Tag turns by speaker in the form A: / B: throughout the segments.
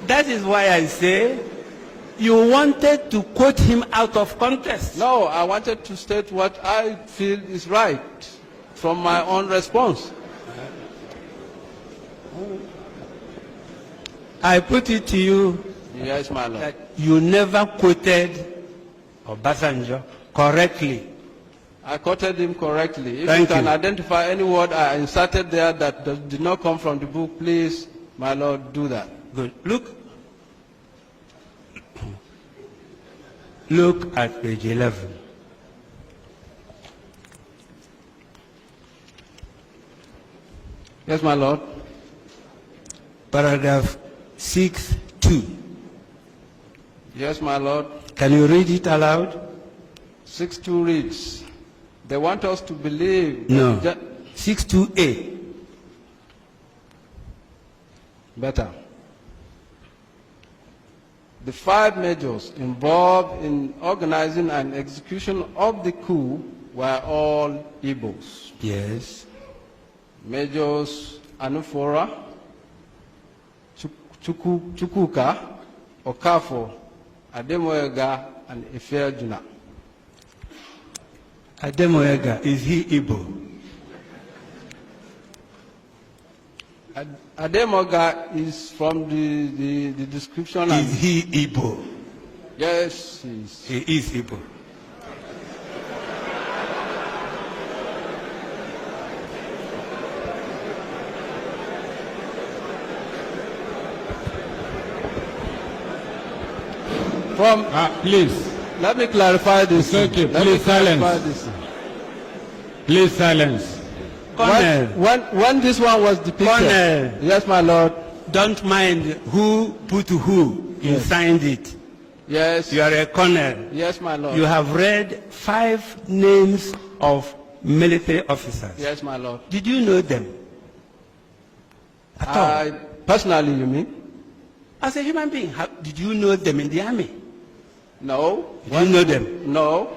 A: That is why I say you wanted to quote him out of context.
B: No, I wanted to state what I feel is right from my own response.
A: I put it to you.
B: Yes, my lord.
A: That you never quoted Obasanjo correctly.
B: I quoted him correctly. If
A: Thank
B: you can
A: you.
B: identify any word I inserted there that did not come from the book, please, my lord, do that.
A: Good. Look at page 11.
B: Yes, my lord.
A: Paragraph 6(2).
B: Yes, my lord.
A: Can you read it aloud?
B: 6:2 reads, they want us to believe.
A: No. 6(2)(a).
B: Better. The 5 majors involved in organizing and execution of the coup were all Igbos.
A: Yes.
B: Majors Anufora, Chukwuka, Okafo, Ademoyega, and Ifeajuna.
A: Ademoyega, is he Igbo?
B: Ademoyega is from the description.
A: Is he Igbo?
B: Yes, he is.
A: He is Igbo.
C: Please.
B: Let me clarify this.
C: It's okay. Please silence. Please silence.
A: Colonel,
B: when this one was depicted.
A: Colonel.
B: Yes, my lord.
A: don't mind who put who
B: Yes.
A: signed it.
B: Yes.
A: You are a colonel.
B: Yes, my lord.
A: You have read 5 names of military officers.
B: Yes, my lord.
A: Did you know them? At all?
B: Personally, you mean?
A: As a human being, did you know them in the army?
B: No.
A: Did you know them?
B: No.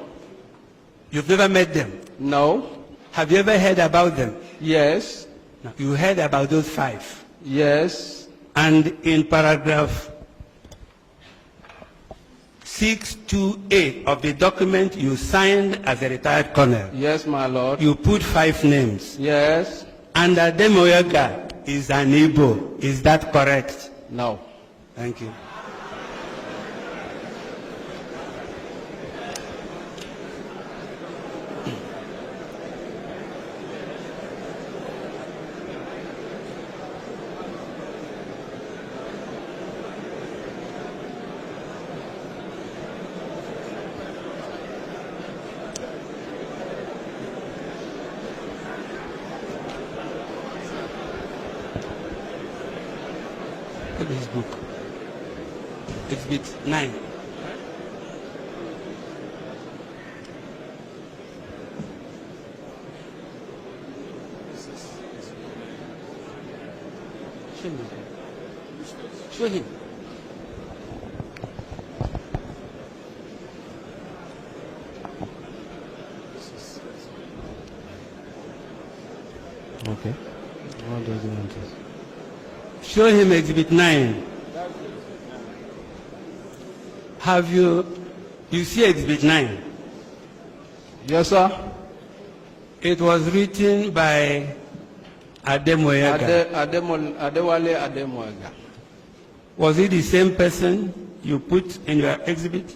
A: You've never met them?
B: No.
A: Have you ever heard about them?
B: Yes.
A: No. You heard about those 5.
B: Yes.
A: And in paragraph 628 of the document you signed as a retired colonel,
B: Yes, my lord.
A: you put 5 names.
B: Yes.
A: And Ademoyega is an Igbo. Is that correct?
B: No.
A: Thank you. Look at this book. Exhibit 9. Show him. Show him.
B: Okay. What does he want to?
A: Show him exhibit 9. Have you see exhibit 9?
B: Yes, sir.
A: It was written by Ademoyega.
B: Adewale Ademoyega.
A: Was it the same person you put in your exhibit?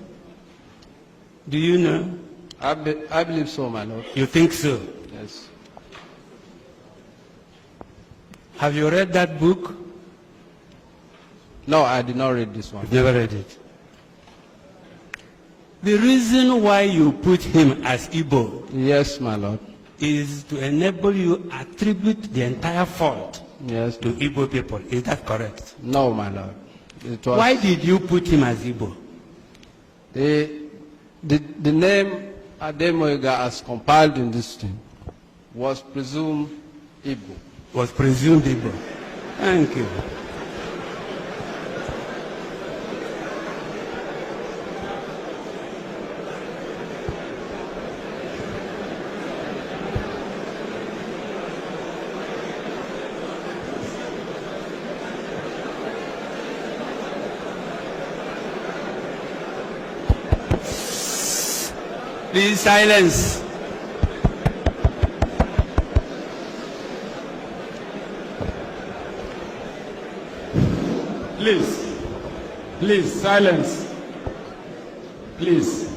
A: Do you know?
B: I believe so, my lord.
A: You think so?
B: Yes.
A: Have you read that book?
B: No, I did not read this one.
A: You've never read it. The reason why you put him as Igbo
B: Yes, my lord.
A: is to enable you attribute the entire fault
B: Yes.
A: to Igbo people. Is that correct?
B: No, my lord. It was
A: Why did you put him as Igbo?
B: the name Ademoyega as compiled in this thing was presumed Igbo.
A: Was presumed Igbo. Thank you. Please silence.
C: Please, silence. Please.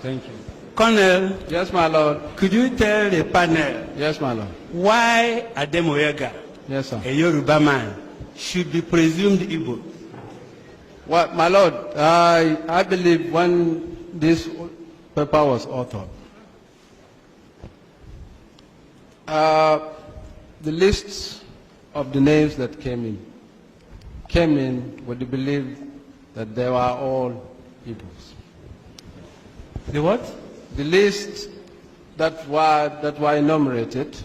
C: Thank you.
A: Colonel,
B: Yes, my lord.
A: could you tell the panel
B: Yes, my lord.
A: why Ademoyega,
B: Yes, sir.
A: a Yoruba man, should be presumed Igbo?
B: Well, my lord, I believe when this paper was authored, the lists of the names that came in with the belief that they were all Igbos.
A: The what?
B: The lists that were enumerated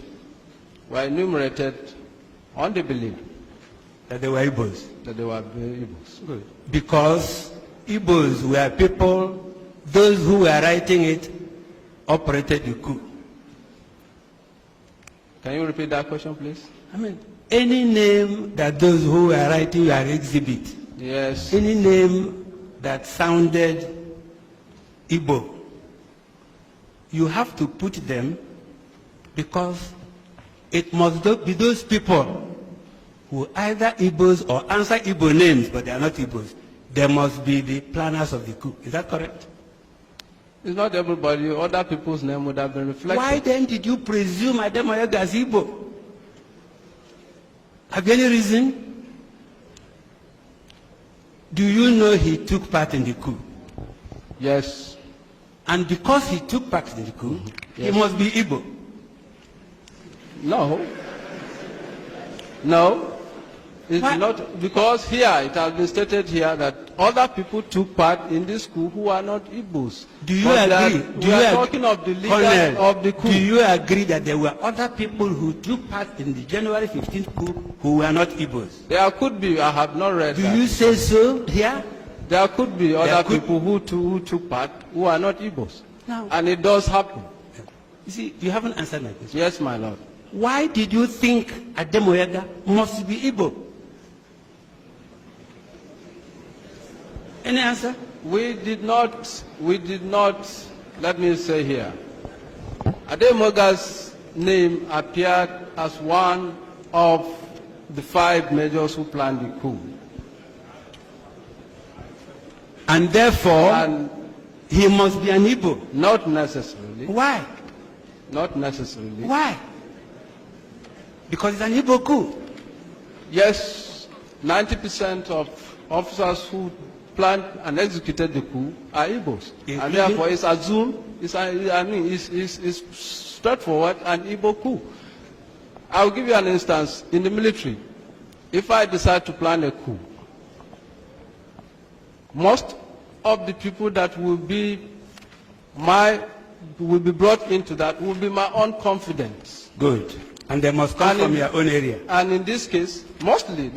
B: on the belief
A: That they were Igbos.
B: that they were Igbos.
A: Good. Because Igbos were people, those who were writing it operated the coup.
B: Can you repeat that question, please?
A: I mean, any name that those who were writing your exhibit,
B: Yes.
A: any name that sounded Igbo, you have to put them because it must be those people who either Igbos or answer Igbo names, but they are not Igbos. They must be the planners of the coup. Is that correct?
B: It's not everybody. Other people's name would have been reflected.
A: Why then did you presume Ademoyega as Igbo? Have you any reason? Do you know he took part in the coup?
B: Yes.
A: And because he took part in the coup,
B: Yes.
A: he must be Igbo.
B: No. No. It's
A: Why?
B: not, because here, it has been stated here that other people took part in this coup who are not Igbos.
A: Do you
B: But
A: agree?
B: we are talking of the leaders
A: Colonel,
B: of the coup.
A: do you agree that there were other people who took part in the January 15th coup who were not Igbos?
B: There could be, I have not read
A: Do
B: that.
A: you say so here?
B: There could be other
A: could-
B: people who took part who are not Igbos.
A: No.
B: And it does happen.
A: You see, you haven't answered my question.
B: Yes, my lord.
A: Why did you think Ademoyega must be Igbo? Any answer?
B: We did not, let me say here, Ademoyega's name appeared as one of the 5 majors who planned the coup.
A: And therefore,
B: And
A: he must be an Igbo.
B: not necessarily,
A: Why?
B: not necessarily.
A: Why? Because it's an Igbo coup.
B: Yes, 90% of officers who planned and executed the coup are Igbos.
A: Including-
B: And therefore it's assumed, it's straightforward an Igbo coup. I'll give you an instance. In the military, if I decide to plan a coup, most of the people that will be brought into that will be my own confidants.
A: Good. And they must come
B: And
A: from
B: in-
A: your own area.
B: And in this case, mostly,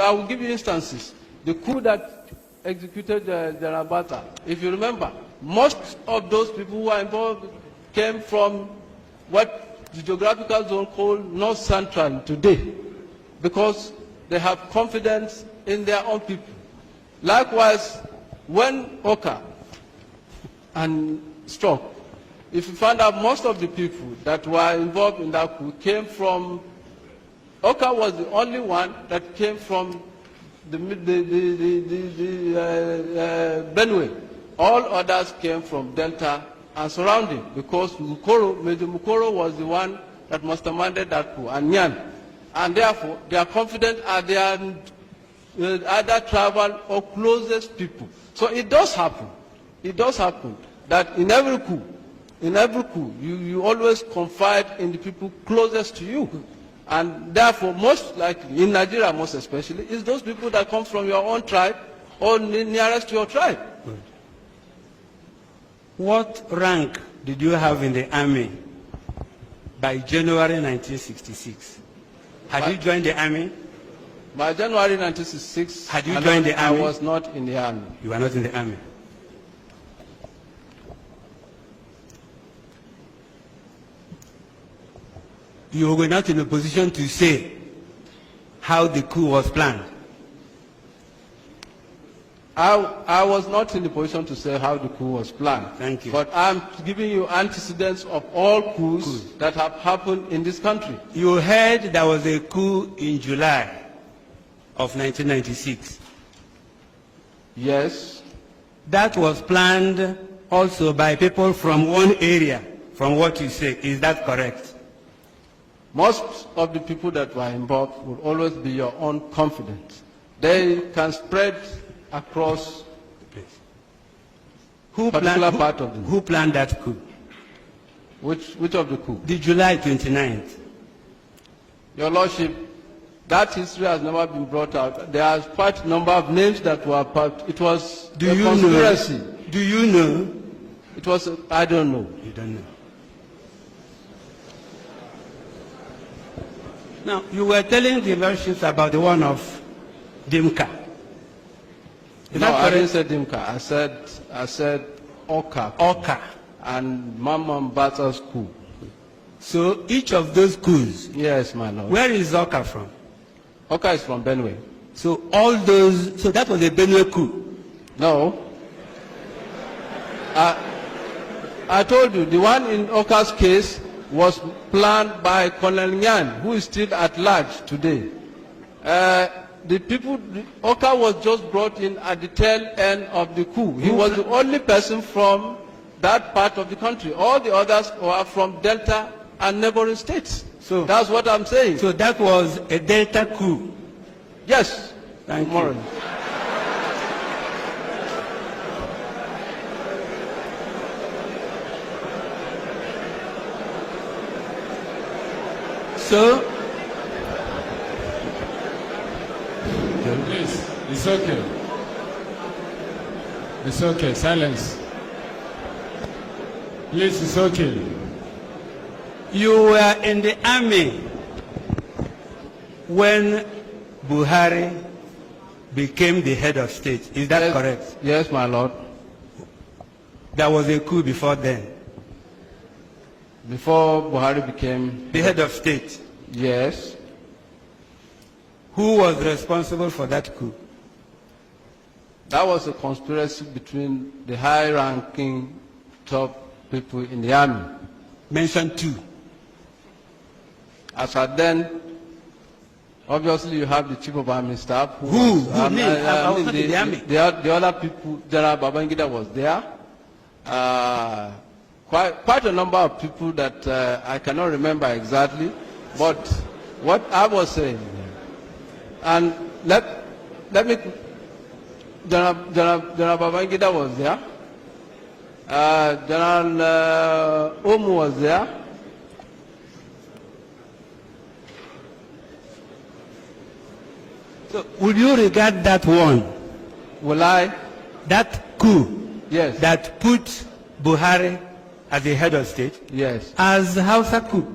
B: I will give you instances. The coup that executed General Bata, if you remember, most of those people who are involved came from what the geographical zone called North Central today, because they have confidence in their own people. Likewise, when Oka and struck, if you find out most of the people that were involved in that coup came from, Oka was the only one that came from the Benue. All others came from Delta and surrounding, because Major Mukoro was the one that masterminded that coup, and Nyan. And therefore, they are confident at their either tribal or closest people. So it does happen that in every coup, you always confide in the people closest to you. And therefore, most likely, in Nigeria most especially, is those people that come from your own tribe or nearest to your tribe.
A: Good. What rank did you have in the army by January 1966? Had you joined the army?
B: By January 1966,
A: Had you joined the army?
B: I was not in the army.
A: You were not in the army. You were not in a position to say how the coup was planned.
B: I was not in the position to say how the coup was planned.
A: Thank you.
B: But I'm giving you antecedents of all coups that have happened in this country.
A: You heard there was a coup in July of 1996.
B: Yes.
A: That was planned also by people from one area, from what you say. Is that correct?
B: Most of the people that were involved will always be your own confidence. They can spread across
A: Who
B: particular
A: planned,
B: part of the
A: who planned that coup?
B: Which of the coup?
A: The July 29th.
B: Your Lordship, that history has never been brought out. There are quite a number of names that were part. It was
A: Do
B: a
A: you
B: conspiracy.
A: know? Do you know?
B: It was, I don't know.
A: You don't know. Now, you were telling the versions about the one of Dimka. Is
B: No,
A: that
B: I didn't
A: correct?
B: say Dimka. I said Oka
A: Oka.
B: and Mamman Bata's coup.
A: So each of those coups,
B: Yes, my lord.
A: where is Oka from?
B: Oka is from Benue.
A: So all those, so that was a Benue coup.
B: No. I told you, the one in Oka's case was planned by Colonel Nyan, who is still at large today. Oka was just brought in at the tail end of the coup. He was the only person from that part of the country. All the others were from Delta and neighboring states.
A: So
B: that's what I'm saying.
A: So that was a Delta coup.
B: Yes.
A: Thank
B: Tomorrow.
A: you. So,
C: Please, it's okay. It's okay, silence. Please, it's okay.
A: you were in the army when Buhari became the head of state. Is that correct?
B: Yes, my lord.
A: There was a coup before then.
B: Before Buhari became
A: The head of state.
B: yes,
A: Who was responsible for that coup?
B: that was a conspiracy between the high-ranking top people in the army.
A: Mention two.
B: As at then, obviously you have the chief of army staff.
A: Who name? I was not in the army.
B: The other people, General Babangida was there. Quite a number of people that I cannot remember exactly, but what I was saying, and let me, General Babangida was there, General Omu was there,
A: So would you regard that one,
B: will I?
A: that coup
B: Yes.
A: that put Buhari as the head of state,
B: Yes.
A: as Hausa coup?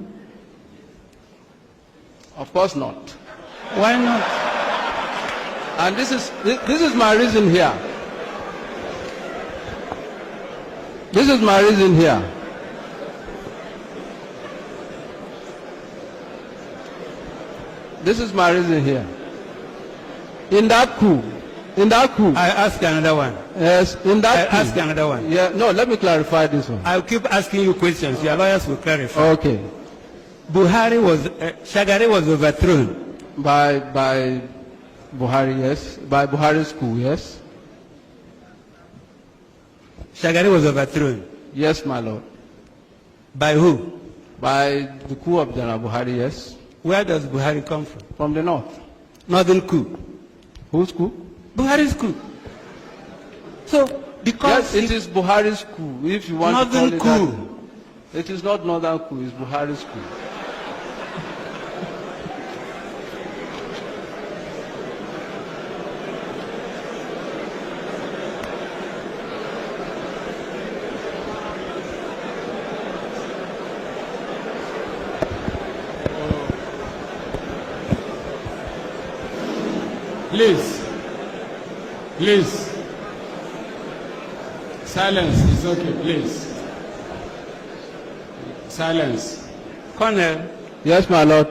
B: Of course not.
A: Why not?
B: And this is my reason here. This is my reason here. This is my reason here. In that coup,
A: I ask another one.
B: yes, in that coup.
A: Ask another one.
B: Yeah, no, let me clarify this one.
A: I'll keep asking you questions. Your lawyers will clarify.
B: Okay.
A: Shagari was overthrown.
B: By Buhari, yes. By Buhari's coup, yes.
A: Shagari was overthrown.
B: Yes, my lord.
A: By who?
B: By the coup of General Buhari, yes.
A: Where does Buhari come from?
B: From the north.
A: Northern coup.
B: Whose coup?
A: Buhari's coup. So, because
B: Yes, it is Buhari's coup, if you want
A: Northern
B: to call it
A: coup.
B: that. It is not Northern coup, it's Buhari's coup.
C: Please. Please. Silence is okay, please. Silence.
A: Colonel,
B: Yes, my lord.